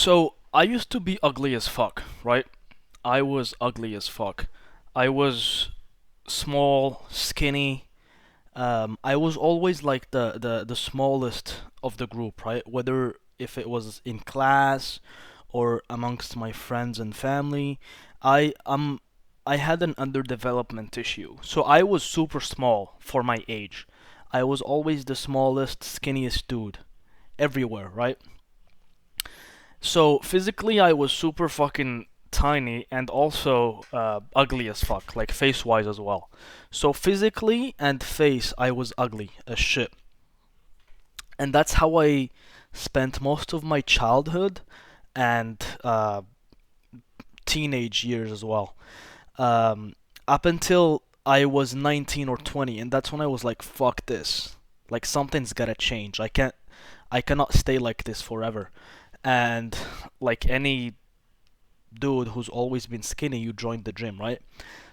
So I used to be ugly as fuck, right? I was ugly as fuck. I was small, skinny. I was always like the smallest of the group, right? Whether if it was in class or amongst my friends and family, I um I had an underdevelopment issue. So I was super small for my age. I was always the smallest, skinniest dude everywhere, right? So physically, I was super fucking tiny and also ugly as fuck, like face wise as well. So physically and face, I was ugly as shit. And that's how I spent most of my childhood and teenage years as well. Um, Up until I was 19 or 20, and that's when I was like, fuck this. Like, something's gotta change. I cannot stay like this forever. And like any dude who's always been skinny, you joined the gym, right?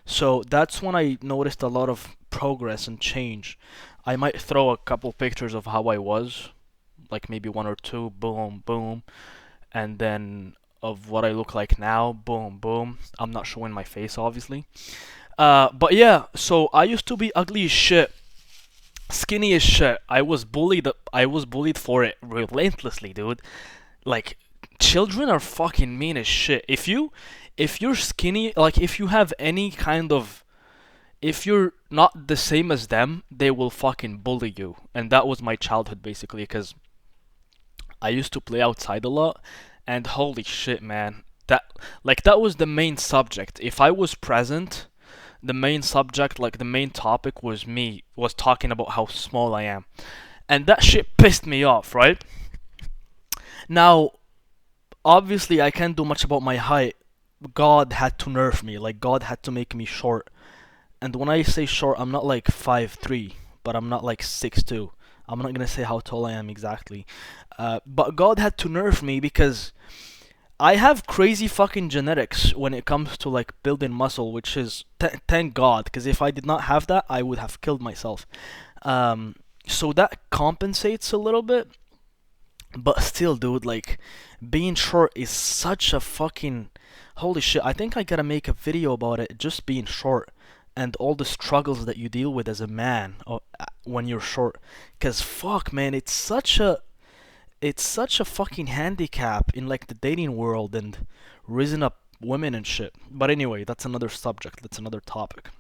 So that's when I noticed a lot of progress and change. I might throw a couple pictures of how I was, like maybe one or two, boom, boom, and then of what I look like now, boom, boom. I'm not showing my face, obviously. But yeah, so I used to be ugly as shit, skinny as shit. I was bullied for it relentlessly, dude. Like, children are fucking mean as shit. If you're skinny, like if you have any kind of if you're not the same as them, they will fucking bully you. And that was my childhood basically because I used to play outside a lot and holy shit, man. That was the main subject. If I was present, the main subject, like the main topic was talking about how small I am. And that shit pissed me off, right? Now, obviously I can't do much about my height. God had to nerf me. Like God had to make me short. And when I say short, I'm not like 5'3", but I'm not like 6'2". I'm not gonna say how tall I am exactly. But God had to nerf me because I have crazy fucking genetics when it comes to like building muscle, which is thank God, because if I did not have that, I would have killed myself. So that compensates a little bit, but still, dude, like being short is such a fucking holy shit. I think I gotta make a video about it, just being short and all the struggles that you deal with as a man when you're short. Cause fuck, man, it's such a fucking handicap in like the dating world and raising up women and shit. But anyway, that's another subject. That's another topic.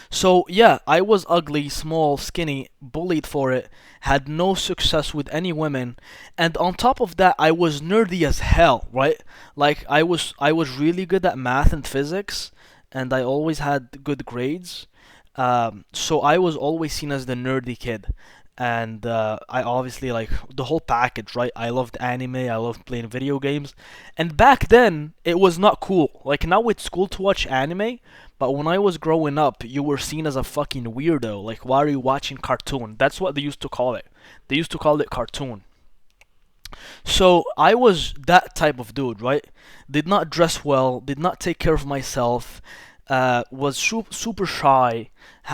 So yeah, I was ugly, small, skinny, bullied for it, had no success with any women, and on top of that, I was nerdy as hell, right? Like I was really good at math and physics, and I always had good grades. So I was always seen as the nerdy kid. And I obviously like the whole package, right? I loved anime, I loved playing video games. And back then, it was not cool. Like now it's cool to watch anime, but when I was growing up, you were seen as a fucking weirdo. Like, why are you watching cartoon? That's what they used to call it. They used to call it cartoon. So I was that type of dude, right? Did not dress well, did not take care of myself, was super shy,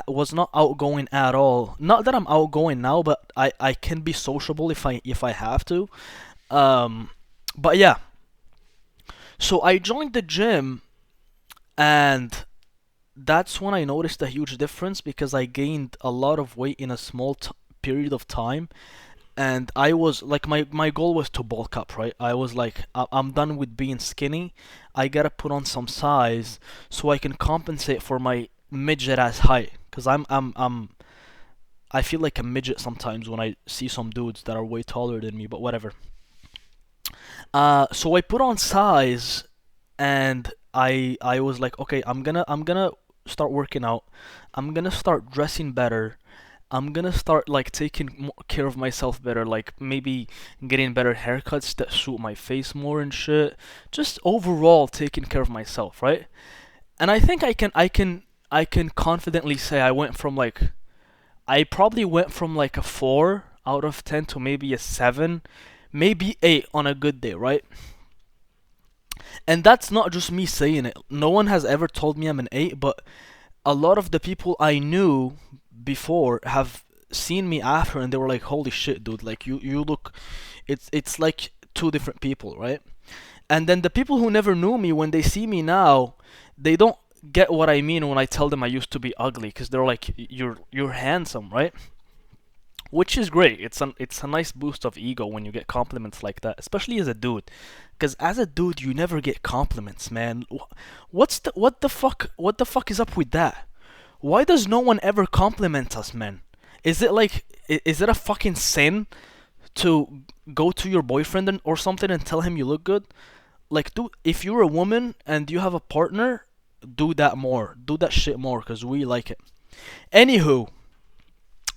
was not outgoing at all. Not that I'm outgoing now, but I can be sociable if I have to. Um, but yeah, so I joined the gym, and that's when I noticed a huge difference because I gained a lot of weight in a small period of time. And I was like, my goal was to bulk up, right? I was like, I'm done with being skinny. I gotta put on some size so I can compensate for my midget ass height. Cause I feel like a midget sometimes when I see some dudes that are way taller than me, but whatever. So I put on size, and I was like, okay, I'm gonna start working out. I'm gonna start dressing better. I'm gonna start like taking care of myself better, like maybe getting better haircuts that suit my face more and shit. Just overall taking care of myself, right? And I think I can confidently say I probably went from like a 4 out of 10 to maybe a 7, maybe 8 on a good day, right? And that's not just me saying it. No one has ever told me I'm an 8, but a lot of the people I knew before have seen me after and they were like, holy shit, dude, like you look, it's like two different people, right? And then the people who never knew me, when they see me now, they don't get what I mean when I tell them I used to be ugly, because they're like, you're handsome, right? Which is great. It's a nice boost of ego when you get compliments like that, especially as a dude. Because as a dude, you never get compliments, man. What the fuck is up with that? Why does no one ever compliment us, man? Is it like is it a fucking sin to go to your boyfriend or something and tell him you look good? Like, dude, if you're a woman and you have a partner, do that more. Do that shit more, because we like it. Anywho,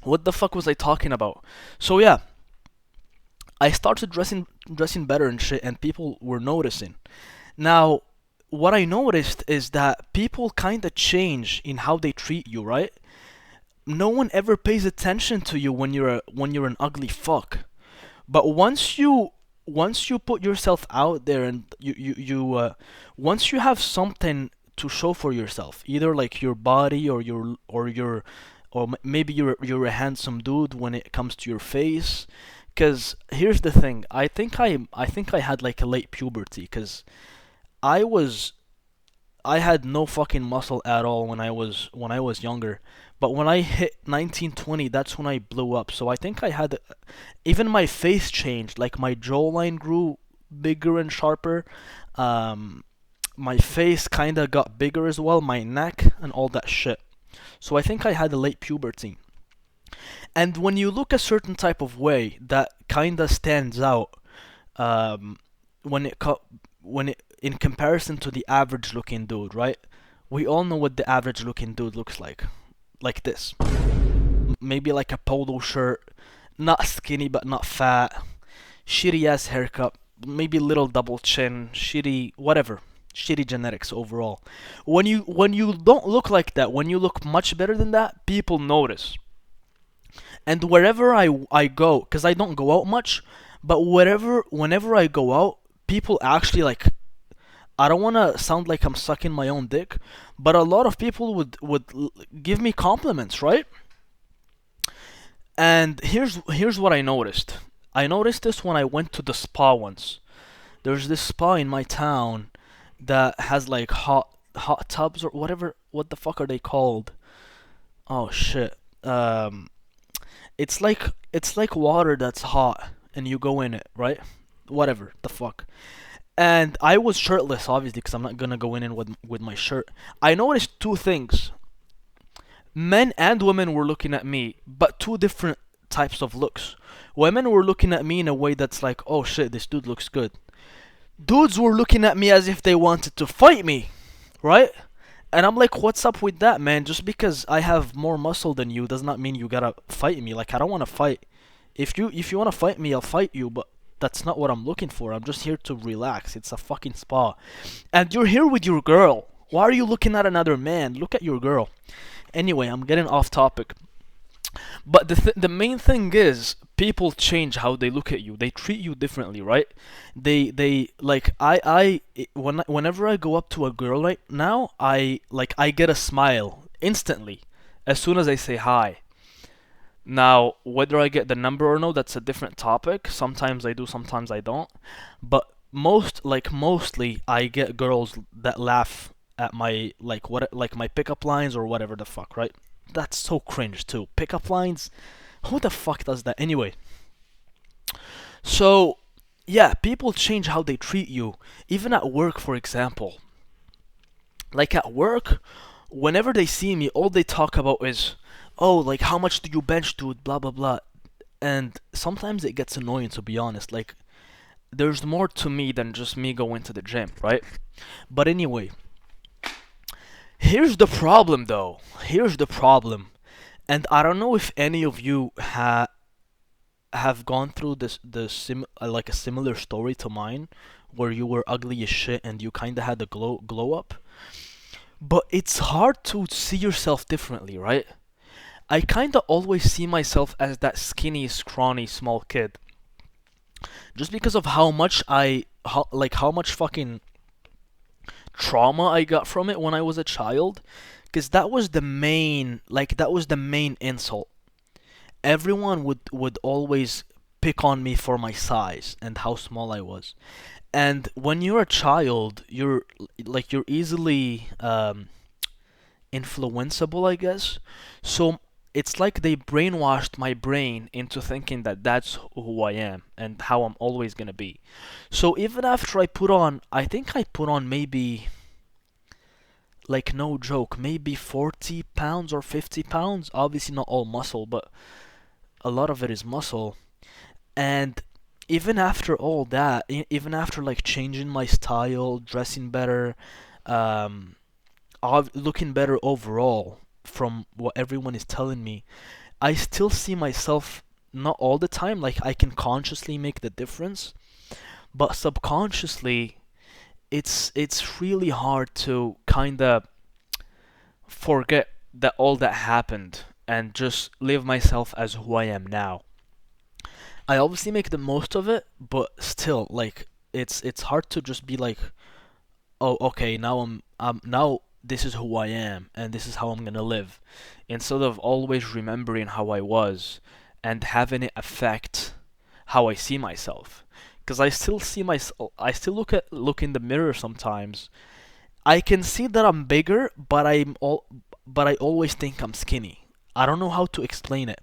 what the fuck was I talking about? So yeah, I started dressing better and shit, and people were noticing. Now, what I noticed is that people kind of change in how they treat you, right? No one ever pays attention to you when you're an ugly fuck. But once you put yourself out there, and once you have something to show for yourself, either like your body or maybe you're a handsome dude when it comes to your face. Cause here's the thing, I think I had like a late puberty, cause I was I had no fucking muscle at all when I was younger. But when I hit 19, 20, that's when I blew up. So I think I had even my face changed. Like my jawline grew bigger and sharper. Um, my face kind of got bigger as well. My neck and all that shit. So I think I had a late puberty. And when you look a certain type of way, that kind of stands out. Um, when it co- when it in comparison to the average looking dude, right? We all know what the average looking dude looks like this. Maybe like a polo shirt, not skinny but not fat, shitty ass haircut, maybe little double chin, shitty whatever, shitty genetics overall. When you don't look like that, when you look much better than that, people notice. And wherever I go, because I don't go out much, but whenever I go out, people actually like. I don't want to sound like I'm sucking my own dick, but a lot of people would give me compliments, right? And here's what I noticed. I noticed this when I went to the spa once. There's this spa in my town that has like hot tubs or whatever. What the fuck are they called? Oh shit. It's like water that's hot and you go in it, right? Whatever the fuck. And I was shirtless, obviously, because I'm not gonna go in with my shirt. I noticed two things. Men and women were looking at me, but two different types of looks. Women were looking at me in a way that's like, oh shit, this dude looks good. Dudes were looking at me as if they wanted to fight me, right? And I'm like, what's up with that, man? Just because I have more muscle than you does not mean you gotta fight me. Like, I don't want to fight. If you want to fight me, I'll fight you, but that's not what I'm looking for. I'm just here to relax. It's a fucking spa. And you're here with your girl. Why are you looking at another man? Look at your girl. Anyway, I'm getting off topic. But the main thing is people change how they look at you. They treat you differently, right? They like whenever I go up to a girl right now, I get a smile instantly as soon as I say hi. Now, whether I get the number or no, that's a different topic. Sometimes I do, sometimes I don't. But mostly I get girls that laugh at my like my pickup lines or whatever the fuck, right? That's so cringe too. Pickup lines? Who the fuck does that? Anyway, so yeah, people change how they treat you. Even at work, for example. Like at work, whenever they see me, all they talk about is, oh, like how much do you bench, dude? Blah blah blah. And sometimes it gets annoying, to be honest. Like there's more to me than just me going to the gym, right? But anyway, here's the problem though. Here's the problem. And I don't know if any of you have gone through like a similar story to mine, where you were ugly as shit and you kind of had a glow up. But it's hard to see yourself differently, right? I kind of always see myself as that skinny, scrawny, small kid, just because of how much fucking trauma I got from it when I was a child. Because that was the main insult. Everyone would always pick on me for my size and how small I was. And when you're a child, you're easily influenceable, I guess. So it's like they brainwashed my brain into thinking that that's who I am and how I'm always gonna be. So even after I think I put on maybe, like no joke, maybe 40 pounds or 50 pounds. Obviously not all muscle, but a lot of it is muscle. And even after all that, even after like changing my style, dressing better, um, looking better overall from what everyone is telling me, I still see myself not all the time. Like I can consciously make the difference, but subconsciously, it's really hard to kind of forget that all that happened and just live myself as who I am now. I obviously make the most of it, but still, like it's hard to just be like, oh, okay, now now this is who I am and this is how I'm gonna live, instead of always remembering how I was and having it affect how I see myself. Because I still see myself, I still look in the mirror sometimes. I can see that I'm bigger, but I always think I'm skinny. I don't know how to explain it.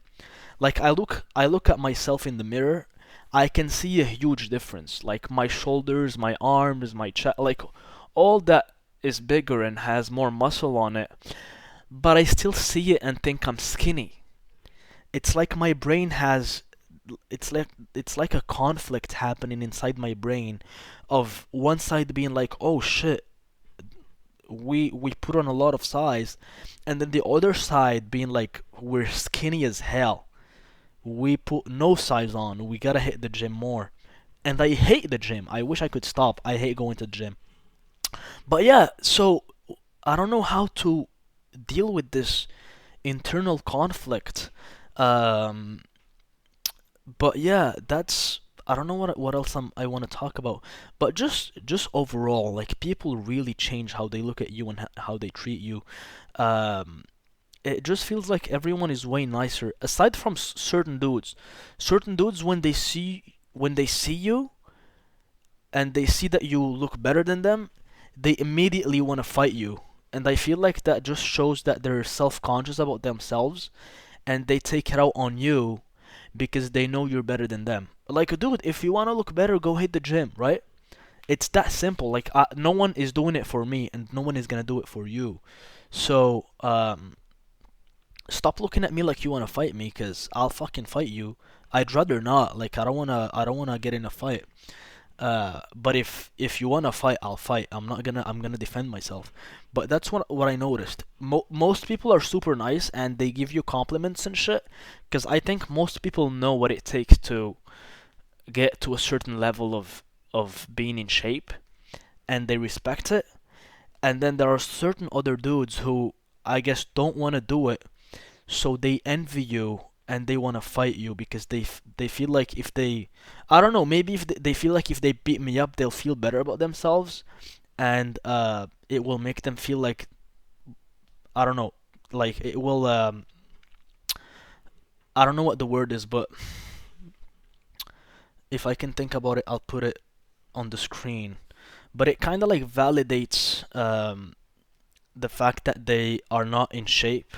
Like I look at myself in the mirror, I can see a huge difference. Like my shoulders, my arms, my chest, like all that is bigger and has more muscle on it. But I still see it and think I'm skinny. It's like my brain has it's like a conflict happening inside my brain of one side being like, "Oh shit, we put on a lot of size," and then the other side being like, "We're skinny as hell. We put no size on. We gotta hit the gym more." And I hate the gym. I wish I could stop. I hate going to the gym. But yeah, so I don't know how to deal with this internal conflict. Um, but yeah, that's I don't know what else I want to talk about. But just overall, like people really change how they look at you and how they treat you. Um, it just feels like everyone is way nicer aside from certain dudes when they see you and they see that you look better than them, they immediately want to fight you, and I feel like that just shows that they're self-conscious about themselves and they take it out on you because they know you're better than them. Like, dude, if you want to look better, go hit the gym, right? It's that simple. Like, no one is doing it for me and no one is gonna do it for you. So stop looking at me like you want to fight me, because I'll fucking fight you. I'd rather not. Like, I don't wanna get in a fight. But if you wanna fight, I'll fight. I'm gonna defend myself. But that's what I noticed. Most people are super nice and they give you compliments and shit. Because I think most people know what it takes to get to a certain level of being in shape, and they respect it. And then there are certain other dudes who I guess don't want to do it, so they envy you and they want to fight you because they feel like if they I don't know, maybe if they feel like if they beat me up they'll feel better about themselves, and it will make them feel like, I don't know, like it will I don't know what the word is, but if I can think about it I'll put it on the screen. But it kind of like validates the fact that they are not in shape.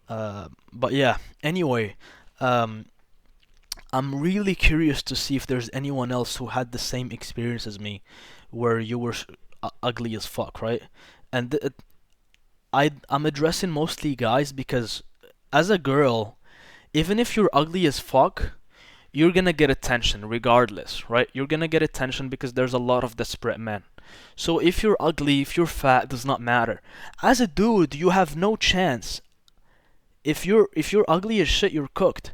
But yeah, anyway, um, I'm really curious to see if there's anyone else who had the same experience as me, where you were ugly as fuck, right? And I'm addressing mostly guys because as a girl, even if you're ugly as fuck, you're gonna get attention regardless, right? You're gonna get attention because there's a lot of desperate men. So if you're ugly, if you're fat, does not matter. As a dude, you have no chance. If you're ugly as shit, you're cooked.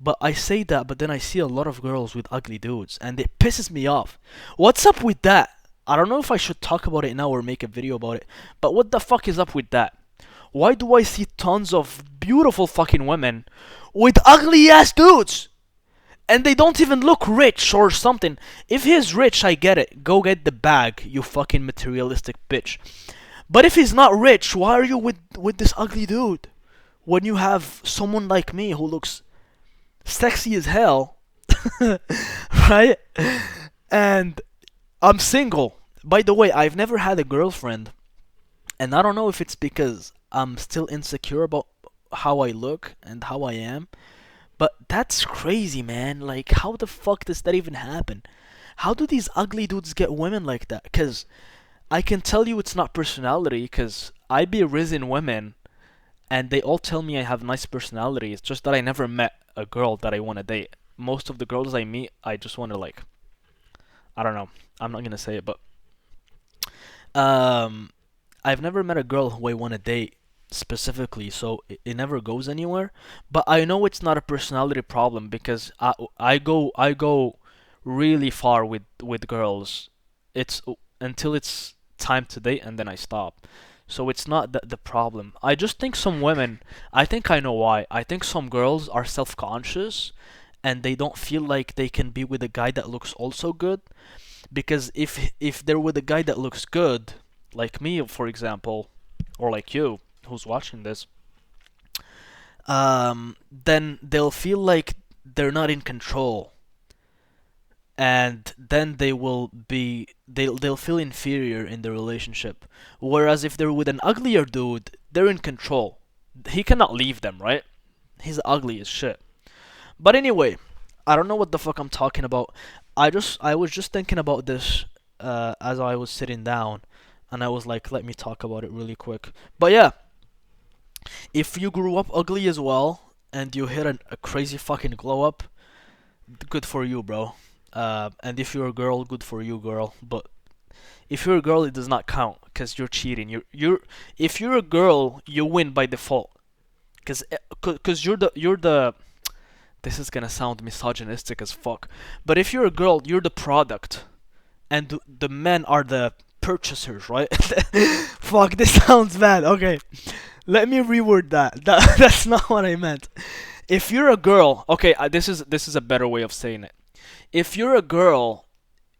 But I say that, but then I see a lot of girls with ugly dudes, and it pisses me off. What's up with that? I don't know if I should talk about it now or make a video about it, but what the fuck is up with that? Why do I see tons of beautiful fucking women with ugly ass dudes? And they don't even look rich or something. If he's rich, I get it. Go get the bag, you fucking materialistic bitch. But if he's not rich, why are you with this ugly dude? When you have someone like me who looks sexy as hell right? And I'm single. By the way, I've never had a girlfriend, and I don't know if it's because I'm still insecure about how I look and how I am, but that's crazy, man. Like, how the fuck does that even happen? How do these ugly dudes get women like that? Because I can tell you it's not personality, because I be risen women, and they all tell me I have nice personality. It's just that I never met a girl that I want to date. Most of the girls I meet, I just want to, like, I don't know. I'm not gonna say it, but um, I've never met a girl who I want to date specifically, so it never goes anywhere. But I know it's not a personality problem because I go really far with girls. It's until it's time to date and then I stop. So it's not the problem. I just think some women, I think I know why. I think some girls are self-conscious and they don't feel like they can be with a guy that looks also good, because if they're with a guy that looks good, like me for example, or like you who's watching this, then they'll feel like they're not in control, and then they'll feel inferior in the relationship. Whereas if they're with an uglier dude, they're in control. He cannot leave them, right? He's ugly as shit. But anyway, I don't know what the fuck I'm talking about. I was just thinking about this as I was sitting down, and I was like, let me talk about it really quick. But yeah, if you grew up ugly as well and you hit a crazy fucking glow up, good for you, bro. And if you're a girl, good for you, girl. But if you're a girl, it does not count because you're cheating. You're if you're a girl, you win by default. Cause you're the this is gonna sound misogynistic as fuck. But if you're a girl, you're the product, and the men are the purchasers, right? Fuck, this sounds bad. Okay, let me reword that. That's not what I meant. If you're a girl, okay, this is a better way of saying it. If you're a girl,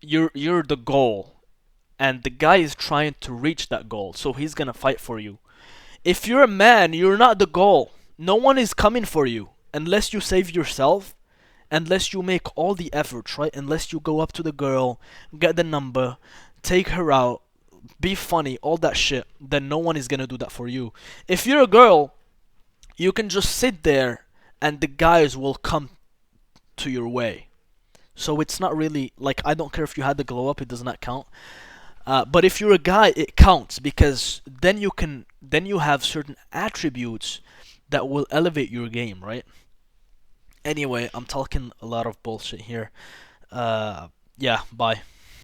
you're the goal, and the guy is trying to reach that goal, so he's gonna fight for you. If you're a man, you're not the goal. No one is coming for you unless you save yourself, unless you make all the efforts, right? Unless you go up to the girl, get the number, take her out, be funny, all that shit, then no one is gonna do that for you. If you're a girl, you can just sit there and the guys will come to your way. So it's not really like, I don't care if you had the glow up, it does not count. But if you're a guy, it counts because then you have certain attributes that will elevate your game, right? Anyway, I'm talking a lot of bullshit here. Yeah, bye.